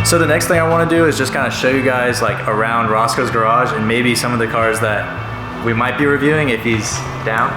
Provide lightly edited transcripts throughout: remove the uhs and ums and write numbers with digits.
So the next thing I want to do is just kind of show you guys like around Roscoe's garage and maybe some of the cars that we might be reviewing if he's down.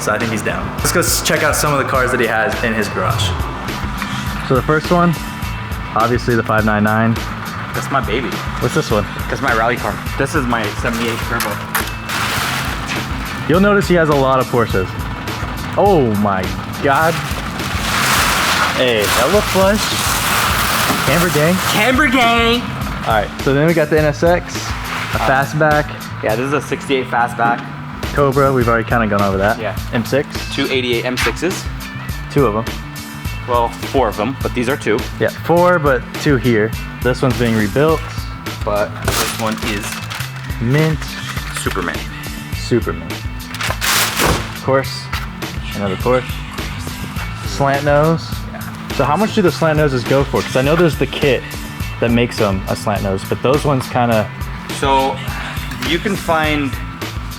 So I think he's down. Let's go check out some of the cars that he has in his garage. So the first one, obviously the 599. That's my baby. What's this one? That's my rally car. This is my 78 Turbo. You'll notice he has a lot of Porsches. Oh my God. Hey, hella flush. Camber gang. Camber gang. All right, so then we got the NSX, a fastback. Yeah, this is a 68 fastback. Cobra, we've already kind of gone over that. Yeah. M6. 288 M6s. 2 of them. Well, 4 of them, but these are 2. Yeah, 4, but 2 here. This one's being rebuilt. But this one is mint. Superman. Superman. Of course, another Porsche. Slant nose. Yeah. So how much do the slant noses go for? Because I know there's the kit that makes them a slant nose, but those ones kind of... So you can find,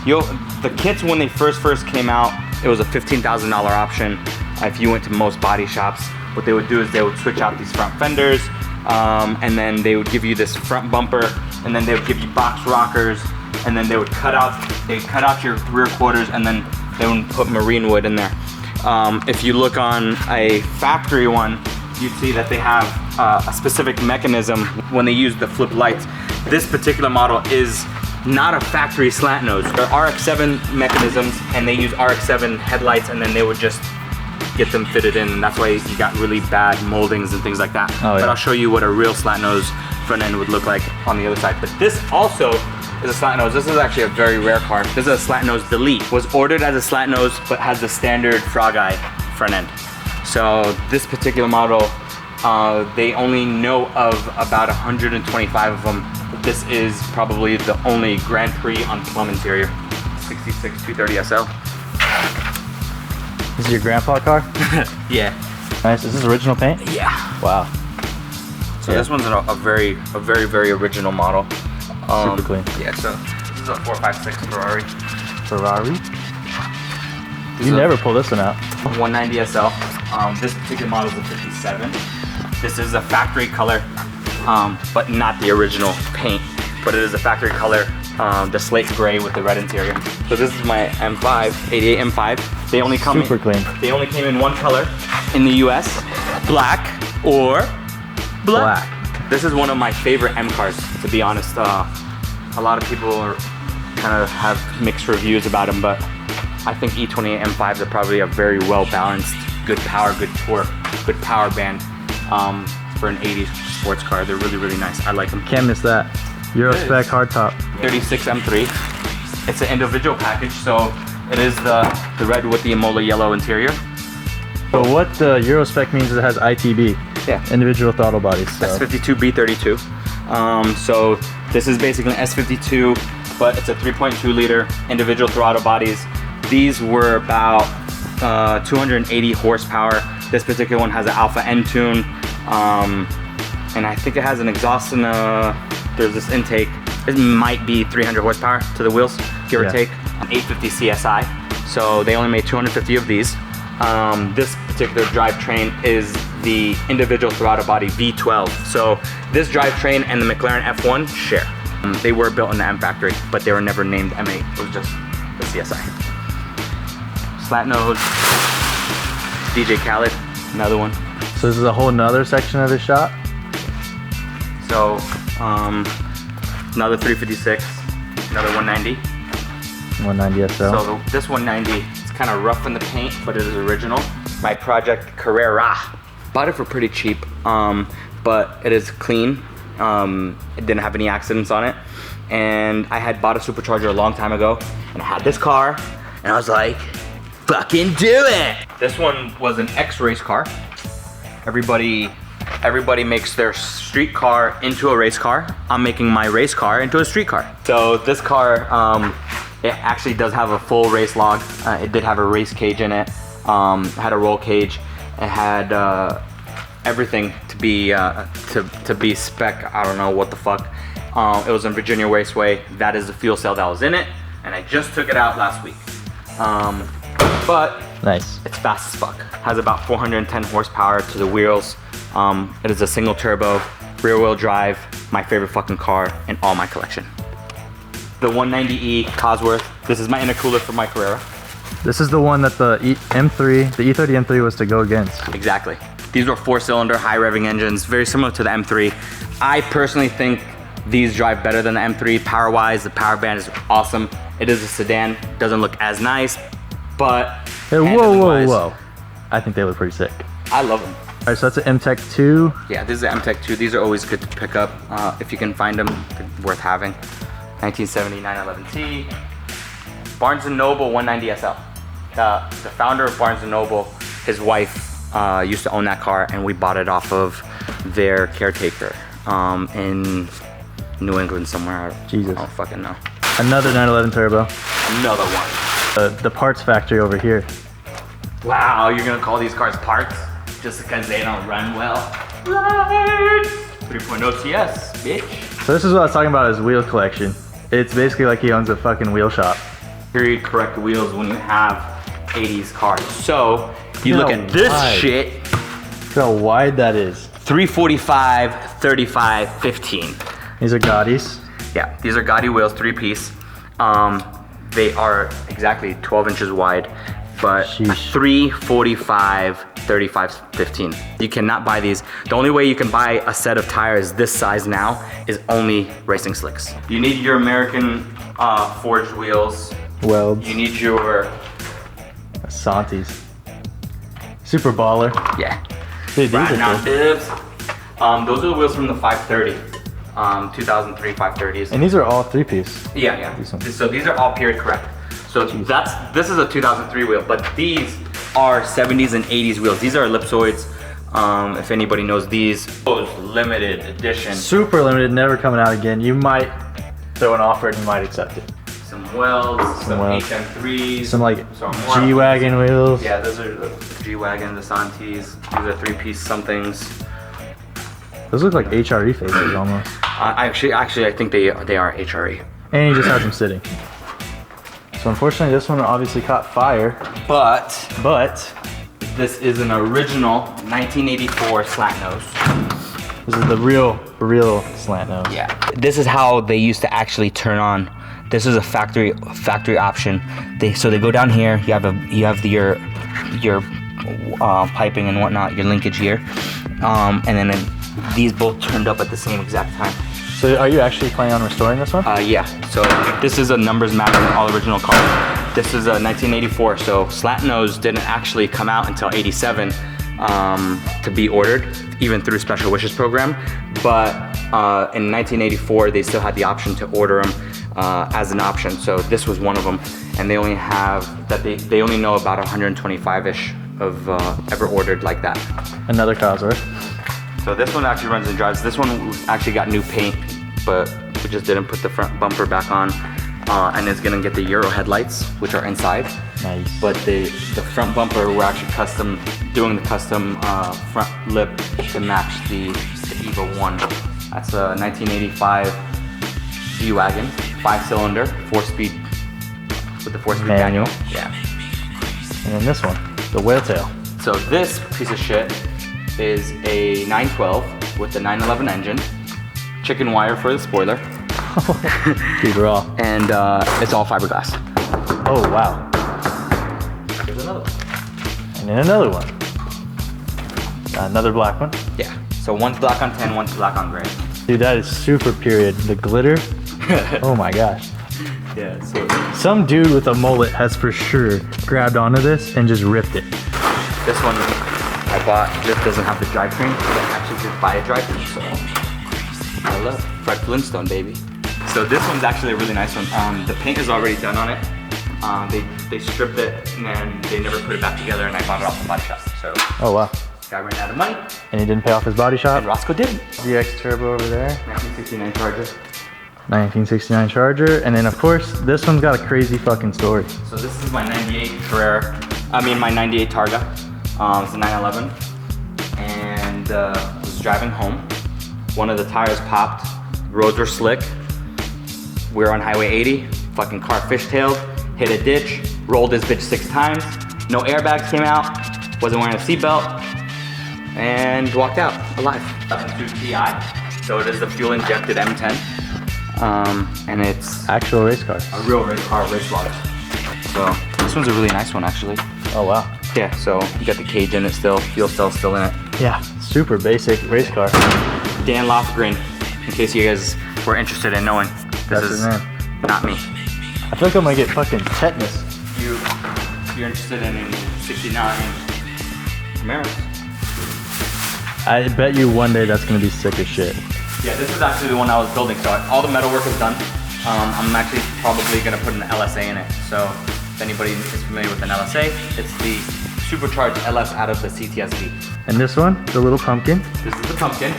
the kits when they first came out, it was a $15,000 option. If you went to most body shops, what they would do is they would switch out these front fenders, and then they would give you this front bumper, and then they would give you box rockers, and then they would cut out your rear quarters, and then they would put marine wood in there. If you look on a factory one, you'd see that they have a specific mechanism when they use the flip lights. This particular model is not a factory slant nose. They're RX-7 mechanisms, and they use RX-7 headlights, and then they would just get them fitted in, and that's why you got really bad moldings and things like that. Oh, yeah. But I'll show you what a real slant nose front end would look like on the other side. But this also is a slant nose. This is actually a very rare car. This is a slant nose Delete. Was ordered as a slant nose, but has the standard frog eye front end. So this particular model, they only know of about 125 of them. This is probably the only Grand Prix on plum interior. 66 230 SL. This is your grandpa car? Yeah. Nice. Is this original paint? Yeah. Wow. So this one's a very original model. Super clean. Yeah. So this is a 456 Ferrari. Ferrari? You never pull this one out. 190 SL. This particular model is a 57. This is a factory color, but not the original paint. But it is a factory color, the slate gray with the red interior. So this is my M5, 88 M5. They only come super clean. They only came in one color in the US, black or black. This is one of my favorite M cars, to be honest. A lot of people kind of have mixed reviews about them, but I think E28 M5s are probably a very well balanced, good power, good torque, good power band for an 80s sports car. They're really nice. I like them. Can't miss that. Euro spec hardtop. 36 M3. It's an individual package, so it is the red with the Imola yellow interior. So what the Euro spec means is it has ITB. Yeah. Individual throttle bodies. So. S52 B32. So this is basically an S52, but it's a 3.2 liter individual throttle bodies. These were about 280 horsepower. This particular one has an Alpha N tune, and I think it has an exhaust and there's this intake. It might be 300 horsepower to the wheels, give or take. An 850 CSI. So they only made 250 of these. This particular drivetrain is the individual throttle body V12. So this drivetrain and the McLaren F1 share. They were built in the M factory, but they were never named M8. It was just the CSI. Slant nose, DJ Khaled, another one. So this is a whole nother section of the shop? So, another 356, another 190. 190 SL. So this 190, it's kind of rough in the paint, but it is original. My Project Carrera. Bought it for pretty cheap, but it is clean. It didn't have any accidents on it. And I had bought a supercharger a long time ago, and I had this car, and I was like, fucking do it! This one was an X-race car. Everybody makes their street car into a race car. I'm making my race car into a street car. So this car, it actually does have a full race log. It did have a race cage in it. It had a roll cage. It had everything to be spec. I don't know what the fuck. It was in Virginia Raceway. That is the fuel cell that was in it, and I just took it out last week. But nice. It's fast as fuck. Has about 410 horsepower to the wheels. It is a single turbo, rear wheel drive, my favorite fucking car in all my collection. The 190E Cosworth. This is my intercooler for my Carrera. This is the one that the M3, the E30 M3 was to go against. Exactly. These were 4-cylinder, high revving engines, very similar to the M3. I personally think these drive better than the M3 power-wise. The power band is awesome. It is a sedan, doesn't look as nice, but Hey, whoa. I think they look pretty sick. I love them. All right, so that's an M-Tech 2. Yeah, this is an M-Tech 2. These are always good to pick up. If you can find them, they're worth having. 1970 911T. Barnes & Noble 190SL. The founder of Barnes & Noble, his wife used to own that car, and we bought it off of their caretaker in New England somewhere. Jesus. I don't fucking know. Another 911 Turbo. Another one. The parts factory over here. Wow, you're gonna call these cars parts just because they don't run well? Right. 3.0 TS, bitch. So this is what I was talking about, his wheel collection. It's basically like he owns a fucking wheel shop. Period correct wheels when you have 80s cars. So you look at this shit. Look how wide that is. 345, 35, 15. These are Gaudis. Yeah, these are Gaudi wheels, 3-piece. They are exactly 12 inches wide, but Sheesh. 345, 35, 15. You cannot buy these. The only way you can buy a set of tires this size now is only racing slicks. You need your American forged wheels. Welds. You need your Santis. Super baller. Yeah. Dude, these Right are now, cool. bibs. Those are the wheels from the 530. 2003 530s. And these are all 3-piece. Yeah. These ones. So these are all period correct. So this is a 2003 wheel, but these are 70s and 80s wheels. These are ellipsoids. If anybody knows these, those limited edition. Super limited, never coming out again. You might throw an offer and you might accept it. Some welds, some welds. HM3s, Some like some more- G-Wagon wheels. Yeah, those are the G-Wagon, the Santis. These are 3-piece somethings. Those look like HRE faces almost. Actually, I think they are HRE. And he just has them sitting. So unfortunately, this one obviously caught fire, But but this is an original 1984 slant nose. this is the real slant nose. Yeah. This is how they used to actually turn on. This is a factory option. So they go down here. You have your piping and whatnot, your linkage here, and then these both turned up at the same exact time. So are you actually planning on restoring this one? Yeah. So this is a numbers matching all original car. This is a 1984. So slant nose didn't actually come out until 87 to be ordered, even through Special Wishes program. But in 1984, they still had the option to order them as an option. So this was one of them, and they only have that they only know about 125-ish of ever ordered like that. Another Cosworth. So this one actually runs and drives. This one actually got new paint, but we just didn't put the front bumper back on. And it's gonna get the Euro headlights, which are inside. Nice. But the front bumper, we're actually doing the custom front lip to match the Evo 1. That's a 1985 G-Wagon, 5-cylinder, 4-speed, with the 4-speed manual. Yeah. And then this one, the whale tail. So this piece of shit is a 912 with the 911 engine, chicken wire for the spoiler, Dude, raw. and it's all fiberglass. Oh wow. There's another one. And then another one. Another black one. Yeah. So one's black on tan, one's black on gray. Dude, that is super period. The glitter. Oh my gosh. Yeah. So Some dude with a mullet has for sure grabbed onto this and just ripped it. this one I bought just doesn't have the drivetrain. I actually did buy a drivetrain. So I love Fred Flintstone, baby. So this one's actually a really nice one. The paint is already done on it. They stripped it and then they never put it back together, and I bought it off the body shop. So Oh wow. guy ran out of money, And he didn't pay off his body shop. and Rosco did. GX Turbo over there. 1969 Charger. 1969 Charger. And then of course, this one's got a crazy fucking story. So this is my 98 Carrera. I mean my 98 Targa. It's a 911. And was driving home. One of the tires popped. Roads were slick. We were on Highway 80. Fucking car fishtailed. Hit a ditch. Rolled this bitch 6 times. No airbags came out. Wasn't wearing a seatbelt. And walked out alive. 2002 Ti. So it is the fuel injected M10. And it's Actual race car. a real race car, race log. So this one's a really nice one actually. Oh wow. Yeah, so you got the cage in it still, fuel cell still in it. Yeah, super basic race car. Dan Lofgren, in case you guys were interested in knowing. This That's is his name. not me. I feel like I'm gonna get fucking tetanus. You're interested in 69 Camaros. I bet you one day that's gonna be sick as shit. Yeah, this is actually the one I was building, so all the metal work is done. I'm actually probably gonna put an LSA in it. So if anybody is familiar with an LSA, it's the supercharged LS out of the CTSV. And this one, the little pumpkin. This is the pumpkin.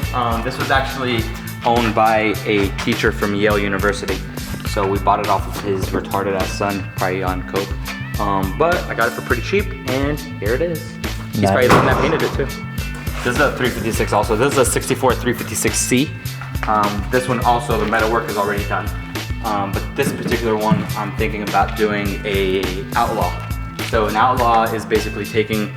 This was actually owned by a teacher from Yale University. So we bought it off of his retarded ass son, probably on coke. But I got it for pretty cheap, and here it is. He's Nice. probably the one that painted it too. This is a 356 also. This is a 64 356C. This one also, the metal work is already done. But this particular one, I'm thinking about doing a Outlaw. So an Outlaw is basically taking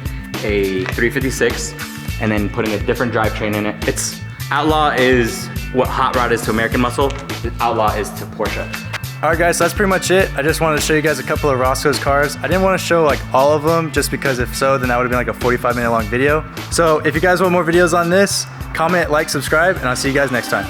a 356 and then putting a different drivetrain in it. Outlaw is what Hot Rod is to American Muscle. Outlaw is to Porsche. All right guys, so that's pretty much it. I just wanted to show you guys a couple of Rosco's cars. I didn't want to show like all of them just because if so, then that would have been like a 45-minute long video. So if you guys want more videos on this, comment, like, subscribe, and I'll see you guys next time.